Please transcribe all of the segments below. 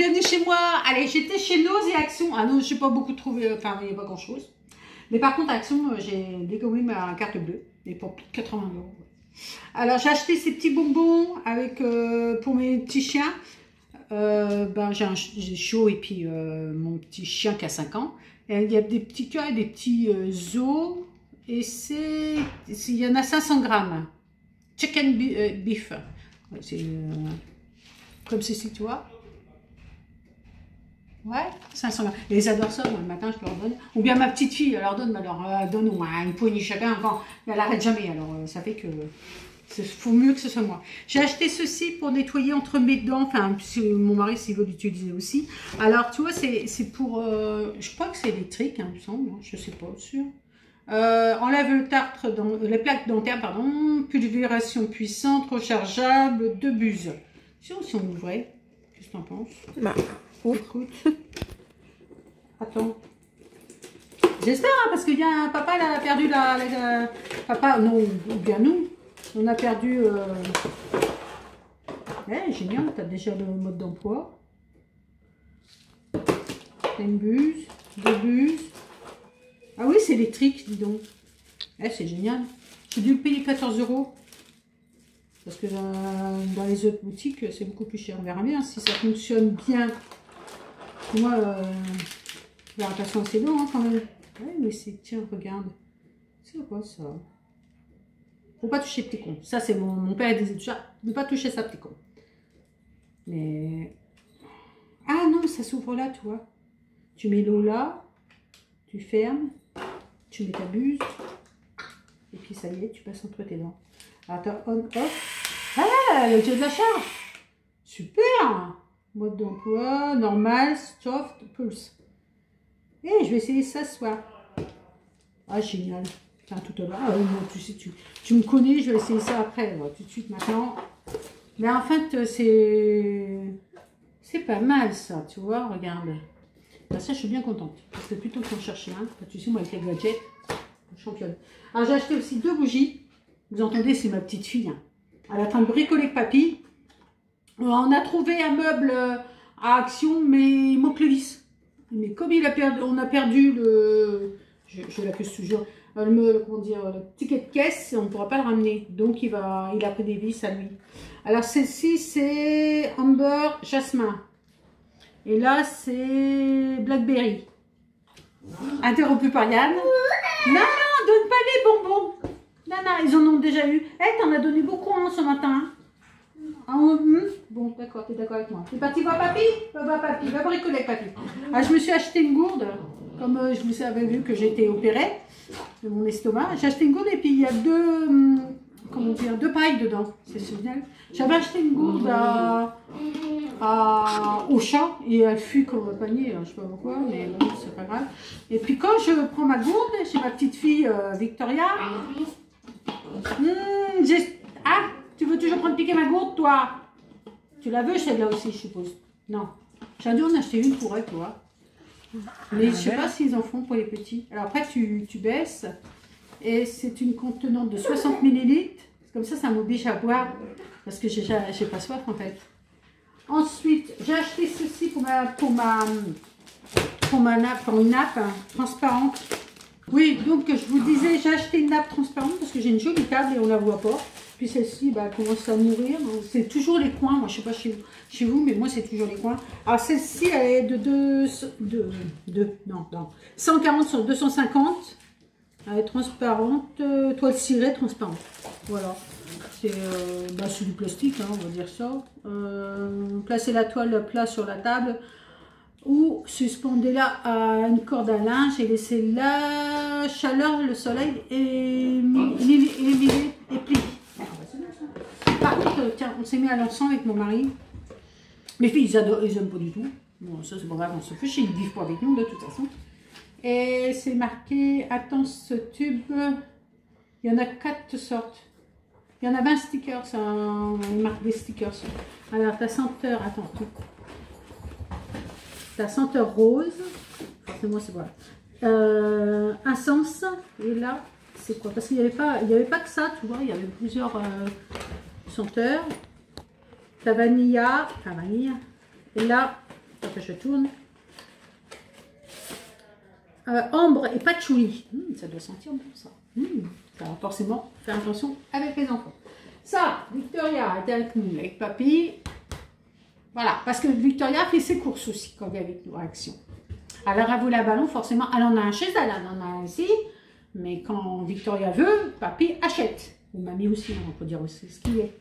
bienvenue chez moi. Allez, j'étais chez Lowe's et Action. Ah non, je n'ai pas beaucoup trouvé, enfin, il n'y a pas grand-chose. Mais par contre, Action, j'ai dégommé ma carte bleue, mais pour plus de 80 €. Alors, j'ai acheté ces petits bonbons avec, pour mes petits chiens. J'ai chaud et puis mon petit chien qui a 5 ans. Et il y a des petits cœurs et des petits os. Et il y en a 500 grammes. Chicken beef. C'est comme ceci, tu vois. Ouais, 500 grammes. Et ils adorent ça, moi, le matin, je leur donne. Ou bien ma petite fille, elle leur donne, donne une poignée chacun. Enfin, elle n'arrête jamais, alors ça fait que... Il faut mieux que ce soit moi. J'ai acheté ceci pour nettoyer entre mes dents. Enfin, mon mari, s'il veut l'utiliser aussi. Alors, tu vois, c'est pour... je crois que c'est électrique, hein, il me semble. Je ne sais pas, sûr. Enlève le tartre les plaques dentaires, pardon. Pulvération puissante, rechargeable, 2 buses. Si on ouvrait, qu'est-ce que tu en penses? Bah, écoute. Attends. J'espère, hein, parce qu'il y a un papa, là, a perdu papa, non, ou bien nous. On a perdu... génial, tu as déjà le mode d'emploi. T'as une buse, 2 buses. Ah oui, c'est électrique, dis donc. C'est génial. J'ai dû le payer 14 €. Parce que dans les autres boutiques, c'est beaucoup plus cher. On verra bien si ça fonctionne bien. Moi, la rotation, c'est long, hein, quand même. Ouais, mais c'est... Tiens, regarde. C'est quoi, ça? Faut pas toucher petit con. Ça, c'est mon père disait déjà, ne pas toucher ça, petit con. Mais... Ah non, ça s'ouvre là, tu vois. Tu mets l'eau là, tu fermes, tu mets ta buse, et puis ça y est, tu passes entre tes dents. Alors, t'as on, off. Ah, le jeu de la charge. Super. Mode d'emploi, normal, soft, pulse. Et je vais essayer ça ce soir. Ah, génial. Tout à l'heure. Ah, non, tu sais, tu me connais, je vais essayer ça après, tout de suite maintenant. Mais en fait, c'est pas mal ça, tu vois, regarde. Là, ça, je suis bien contente. Parce que plutôt qu'en chercher un, tu sais, moi, avec les gadgets, championne. Alors, j'ai acheté aussi 2 bougies. Vous entendez, c'est ma petite fille. Hein. Elle est en train de bricoler avec papy. On a trouvé un meuble à Action, mais il manque le vis. Mais comme on a perdu le... Je l'accuse toujours. Le ticket de caisse, on ne pourra pas le ramener. Donc, il a pris des vis à lui. Alors, celle-ci, c'est Amber Jasmin. Et là, c'est Blackberry. Interrompu par Yann. Non, non, donne pas les bonbons. Non, non, ils en ont déjà eu. T'en as donné beaucoup hein, ce matin. Bon, d'accord, t'es d'accord avec moi. T'es parti voir papy? Va papy, va bricoler avec papy. Ah, je me suis acheté une gourde. Comme je vous avais vu que j'étais opérée de mon estomac, j'ai acheté une gourde et puis il y a 2 pailles dedans. C'est génial. J'avais acheté une gourde au chat et elle fuit comme un panier, je sais pas pourquoi, mais bon, c'est pas grave. Et puis quand je prends ma gourde chez ma petite fille Victoria, ah, tu veux toujours prendre piquer ma gourde, toi? Tu la veux celle-là aussi, je suppose? Non. J'ai dû en acheter une pour elle, toi. Mais je sais pas s'ils en font pour les petits. Alors après, tu baisses. Et c'est une contenante de 60 ml. Comme ça m'oblige à boire. Parce que j'ai pas soif, en fait. Ensuite, j'ai acheté ceci pour une nappe transparente. Oui, donc je vous disais, j'ai acheté une nappe transparente parce que j'ai une jolie table et on la voit pas. Puis celle-ci, elle commence à mourir. C'est toujours les coins. Moi, je sais pas chez vous, mais moi, c'est toujours les coins. Alors, celle-ci, elle est de 140 sur 250. Elle est transparente. Toile cirée transparente. Voilà. C'est du plastique, hein, on va dire ça. Placez la toile plat sur la table ou suspendez-la à une corde à linge et laissez la chaleur, le soleil et plier. Par contre, tiens, on s'est mis à l'encens avec mon mari. Mes filles, ils aiment pas du tout. Bon, ça c'est pas grave, on se fiche, ils ne vivent pas avec nous de toute façon. Et c'est marqué, attends, ce tube, il y en a 4 sortes. Il y en a 20 stickers, une marque des stickers. Alors, ta senteur, attends, ta senteur rose, forcément c'est voilà. Incense, et là, c'est quoi? Parce qu'il n'y avait pas que ça, tu vois, il y avait plusieurs senteurs. Ta vanille, et là, Après, je tourne. Ambre et patchouli. Ça doit sentir bon, ça. Ça va forcément faire attention avec les enfants. Ça, Victoria était avec nous, avec papy. Voilà, parce que Victoria fait ses courses aussi quand elle est avec nous à Action. Alors, elle voulait un ballon, forcément. Elle en a un chez elle, elle en a un ici. Mais quand Victoria veut, papy achète. Ou mamie aussi, on peut dire aussi ce qu'il est.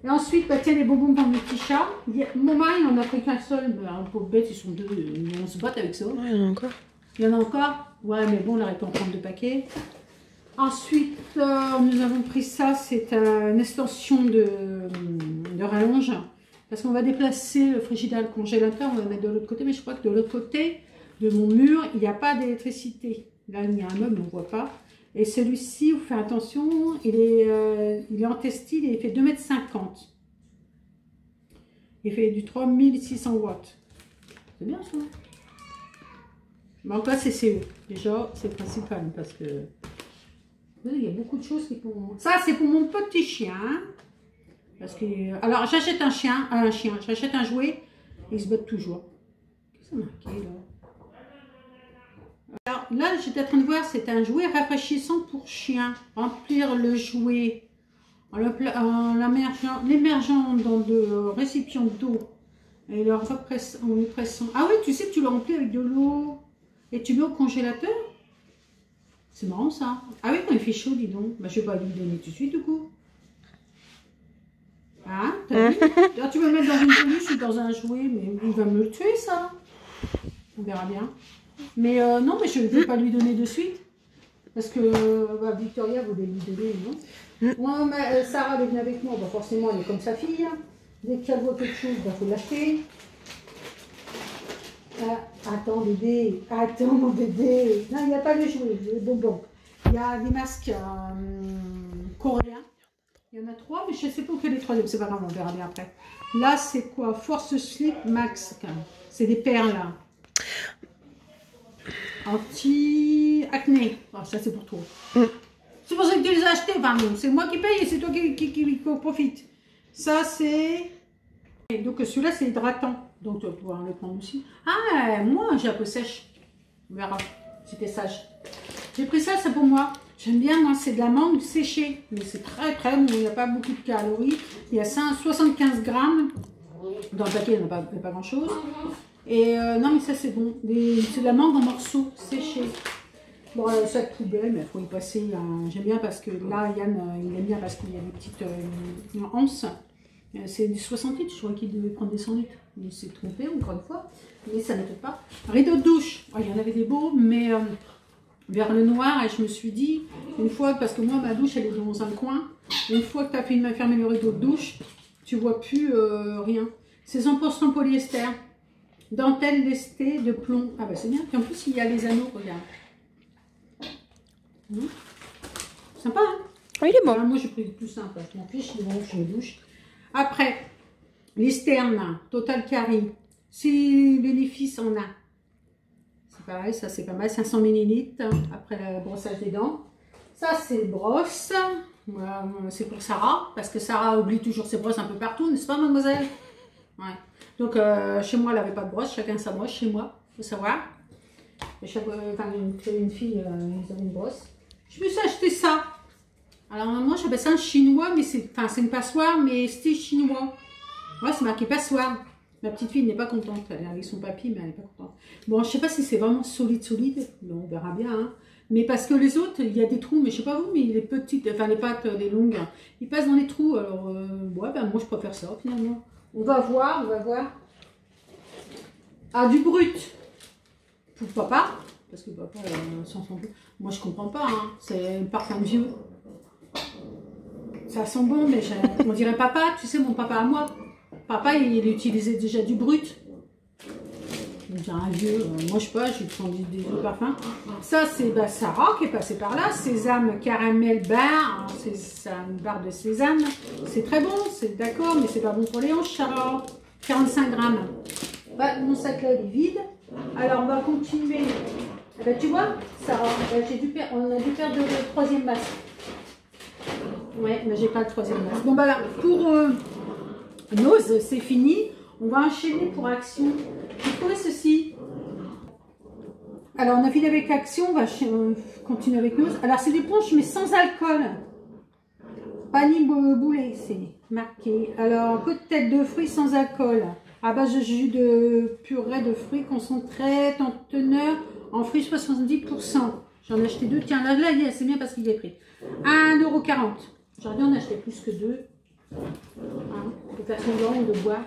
Et ensuite, bah, tiens, les bonbons pour mes petits chats. Mon mari, il n'en a pris qu'un seul. Mais un pauvre bête, ils sont deux. On se bat avec ça. Ouais, il y en a encore. Il y en a encore? Ouais, mais bon, on aurait pu en prendre 2 paquets. Ensuite, nous avons pris ça. C'est une extension de rallonge. Parce qu'on va déplacer le frigidaire, le congélateur. On va le mettre de l'autre côté. Mais je crois que de l'autre côté de mon mur, il n'y a pas d'électricité. Là, il y a un meuble, on ne voit pas. Et celui-ci, vous faites attention, il est en textile et il fait 2,50 m. Il fait du 3600 watts. C'est bien ça. Mais en cas, c'est CE. Déjà, c'est le principal parce que il y a beaucoup de choses qui font. Ça, c'est pour mon petit chien. Parce que. Alors, j'achète un chien, j'achète un jouet, et il se bat toujours. Qu'est-ce que c'est marqué là? Alors là, j'étais en train de voir, c'est un jouet rafraîchissant pour chien. Remplir le jouet en l'émergeant dans de récipients d'eau et le pressant. Ah oui, tu sais que tu le remplis avec de l'eau et tu mets au congélateur. C'est marrant ça. Ah oui, quand il fait chaud, dis donc. Bah, je vais pas lui donner tout de suite du coup. Hein, t'as vu? Là, tu vas le mettre dans une peluche ou dans un jouet, mais il va me le tuer ça. On verra bien. Mais non, mais je ne vais pas lui donner de suite. Parce que bah, Victoria voulait lui donner, non? Moi, Sarah, elle est venue avec moi. Bah, forcément, elle est comme sa fille. Dès qu'elle voit quelque chose, il bah, faut l'acheter. Attends, bébé. Attends, mon bébé. Non, il n'y a pas le jouet, le bonbon. Il y a des masques coréens. Il y en a 3, mais je ne sais pas où est le troisième. C'est pas grave, on verra bien après. Là, c'est quoi? Force Slip Max. C'est des perles, là. Anti-acné. Oh, ça, c'est pour toi. C'est pour ça que tu les as achetés. Enfin, bon, c'est moi qui paye et c'est toi qui profite. Ça, c'est... Donc, celui-là, c'est hydratant. Donc, tu vas pouvoir le prendre aussi. Ah, moi, j'ai un peu sèche. On verra. C'était sage. J'ai pris ça, c'est pour moi. J'aime bien, moi, c'est de la mangue séchée. Mais c'est très, très bon. Il n'y a pas beaucoup de calories. Il y a 75 grammes. Dans le paquet, il n'y a pas grand-chose. Et non, mais ça, c'est bon. C'est de la mangue en morceaux séchés. Bon, sac poubelle, mais il faut y passer. J'aime bien parce que là, Yann, il aime bien parce qu'il y a des petites anses. C'est du 60 litres. Je crois qu'il devait prendre des 100 litres. Il s'est trompé, encore une fois. Mais ça ne m'étonne pas. Rideau de douche. Oh, il y en avait des beaux, mais vers le noir. Et je me suis dit, une fois, parce que moi, ma douche, elle est dans un coin. Une fois que tu as fermé le rideau de douche, tu vois plus rien. C'est 100% polyester. Dentelle lestée de plomb. Ah bah c'est bien. Et en plus, il y a les anneaux, regarde. Sympa, hein? Oui, il est bon. Alors, moi, j'ai pris le plus simple. Je m'en fiche, je me douche. Après, l'Isterne, Total Cari. 6 bénéfices en un. C'est pareil, ça c'est pas mal. 500 ml après le brossage des dents. Ça, c'est brosse. Voilà, c'est pour Sarah. Parce que Sarah oublie toujours ses brosses un peu partout, n'est-ce pas, mademoiselle? Ouais. Donc, chez moi, elle n'avait pas de brosse. Chacun sa brosse chez moi, il faut savoir. Une fille, ils ont une brosse. Je me suis acheté ça. Alors, moi, j'appelle ça un chinois, mais c'est une passoire, mais style chinois. Ouais, c'est marqué passoire. Ma petite fille n'est pas contente. Elle est avec son papy, mais elle n'est pas contente. Bon, je sais pas si c'est vraiment solide. Mais on verra bien. Hein. Mais parce que les autres, il y a des trous, mais je sais pas vous, mais les petites, enfin les pattes, les longues, ils passent dans les trous. Alors, ouais, ben moi, je préfère ça, finalement. On va voir, Ah, du brut. Pour papa. Parce que papa, s'en sent plus. Moi, je comprends pas. Hein. C'est un parfum vieux. Ça sent bon, mais on dirait papa. Tu sais, mon papa à moi. Papa, il utilisait déjà du brut. On dirait un vieux. Moi, je sais pas, j'ai pris des vieux parfums. Ça, c'est Sarah qui est passée par là. Sésame caramel bar. C'est une barre de sésame. C'est très bon, c'est d'accord, mais c'est pas bon pour les hanches, Sarah. 45 grammes. Bah, mon sac là, il est vide. Alors, on va continuer. Bah, tu vois, Sarah, on a dû perdre le 3e masque. Ouais, mais j'ai pas le 3e masque. Bon, bah là, pour Nose, c'est fini. On va enchaîner pour Action. J'ai trouvé ceci. Alors, on a fini avec Action, on va continuer avec nous. Alors, c'est des ponches, mais sans alcool. Pani boulet, c'est marqué. Alors, côtelette de fruits sans alcool. À base de jus de purée de fruits concentré en teneur en fruits 70%. J'en ai acheté deux. Tiens, là c'est bien parce qu'il est pris. 1,40 €. J'aurais dû en acheter plus que deux. Hein, de faire semblant de boire.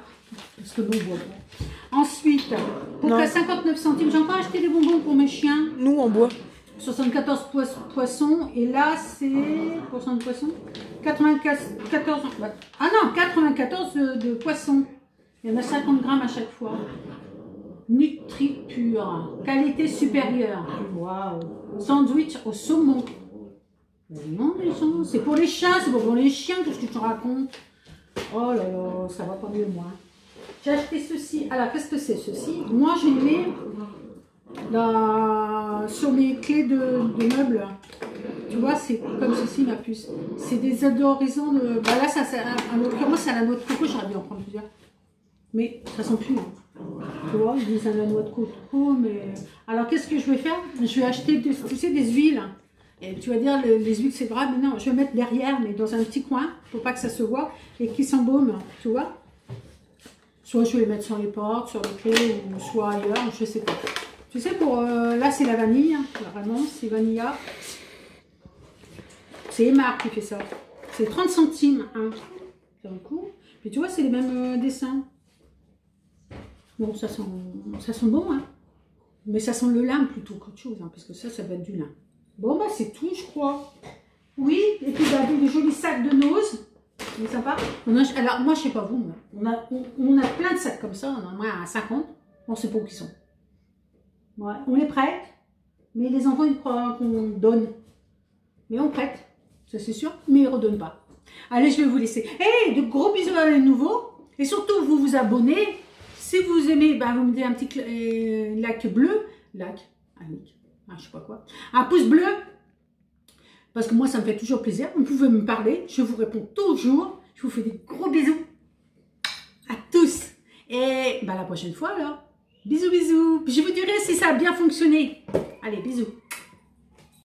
Parce que bon, on boit pas. Ensuite, pour 59 centimes, j'ai encore acheté des bonbons pour mes chiens. Nous, on boit. 74 poissons. Et là, c'est... Poisson de poisson 94... Ah non, 94 de poissons. Il y en a 50 grammes à chaque fois. NutriPure. Qualité supérieure. Waouh. Sandwich au saumon. Non, c'est pour les chats, c'est pas pour les chiens. Qu'est-ce que tu te racontes? Oh là là, ça va pas mieux, moi. J'ai acheté ceci. Alors, qu'est-ce que c'est ceci? Moi, j'ai mis sur mes clés de meubles. Tu vois, c'est comme ceci, ma puce. C'est des odorisants de... Bah là, ça, en l'occurrence, c'est à la noix de coco. J'aurais dû en prendre plusieurs. Mais ça sent plus. Hein. Tu vois, ils disent à la noix de coco, mais... Alors, qu'est-ce que je vais faire? Je vais acheter, tu sais, des huiles. Et tu vas dire, les huiles, c'est grave. Mais non, je vais mettre derrière, mais dans un petit coin, pour pas que ça se voit, et qui s'embaument, tu vois. Soit je vais les mettre sur les portes, sur les clés, ou soit ailleurs, je sais pas. Tu sais, pour... là, c'est la vanille. Hein, vraiment, c'est vanilla. C'est Emma qui fait ça. C'est 30 centimes. Hein. C'est un coup. Puis tu vois, c'est les mêmes dessins. Bon, ça sent bon, hein. Mais ça sent le lin plutôt qu'autre chose, hein, parce que ça va être du lin. Bon, bah, c'est tout, je crois. Oui, et puis, bah, des jolis sacs de nose. C'est sympa. Alors, moi, je sais pas vous, on a plein de sacs comme ça. On en a moins à 50. On sait pas où ils sont. Ouais, on les prête, mais les enfants, ils croient qu'on donne. Mais on prête, ça c'est sûr, mais ils ne redonnent pas. Allez, je vais vous laisser. Hey, de gros bisous à les nouveaux. Et surtout, vous vous abonnez. Si vous aimez, bah, vous me mettez un petit like bleu. Je sais pas quoi. Un pouce bleu. Parce que moi, ça me fait toujours plaisir. Vous pouvez me parler. Je vous réponds toujours. Je vous fais des gros bisous. À tous. Et bah, la prochaine fois, alors. Bisous, bisous. Je vous dirai si ça a bien fonctionné. Allez, bisous.